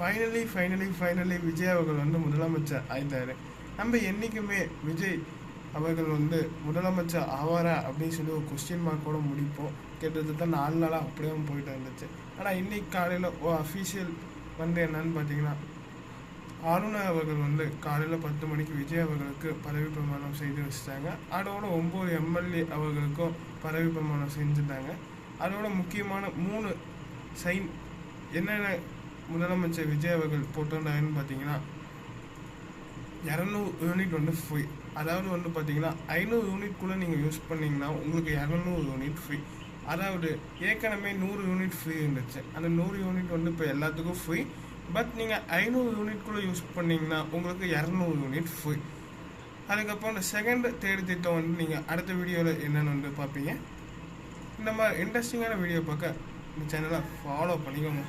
Finally Vijay அவர்கள் வந்து முதலமைச்சர் ஆயிட்டாரு. நம்ம என்றைக்குமே விஜய் அவர்கள் வந்து முதலமைச்சர் ஆவாரா அப்படின்னு சொல்லி ஒரு கொஸ்டின் மார்க்கோட முடிப்போம். கிட்டத்தட்ட 4 நாளாக அப்படியே போயிட்டு இருந்துச்சு. ஆனால் இன்னைக்கு காலையில் அஃபீஷியல் வந்து என்னன்னு பார்த்தீங்கன்னா, ஆளுநர் அவர்கள் வந்து காலையில் 10 மணிக்கு விஜய் அவர்களுக்கு பதவி பிரமாணம் செய்து வச்சுட்டாங்க. அதோட 9 எம்எல்ஏ அவர்களுக்கும் பதவி பிரமாணம் செஞ்சுட்டாங்க. அதோட முக்கியமான 3 சைன் என்னென்ன முதலமைச்சர் விஜய் அவர்கள் போட்டிருந்தாங்கன்னு பார்த்தீங்கன்னா, 200 யூனிட் வந்து ஃப்ரீ. அதாவது வந்து பார்த்தீங்கன்னா 500 யூனிட்குள்ளே நீங்கள் யூஸ் பண்ணிங்கன்னா உங்களுக்கு 200 யூனிட் ஃப்ரீ. அதாவது ஏற்கனவே 100 யூனிட் ஃப்ரீ இருந்துச்சு. அந்த 100 யூனிட் வந்து இப்போ எல்லாத்துக்கும் ஃப்ரீ. பட் நீங்கள் 500 யூனிட்குள்ளே யூஸ் பண்ணிங்கன்னா உங்களுக்கு 200 யூனிட் ஃப்ரீ. அதுக்கப்புறம் இந்த செகண்ட் தேர்ட் திட்டம் வந்து நீங்கள் அடுத்த வீடியோவில் என்னென்னு வந்து பார்ப்பீங்க. இந்த மாதிரி இன்ட்ரெஸ்டிங்கான வீடியோ பார்க்க இந்த சேனலை ஃபாலோ பண்ணிக்கோங்க.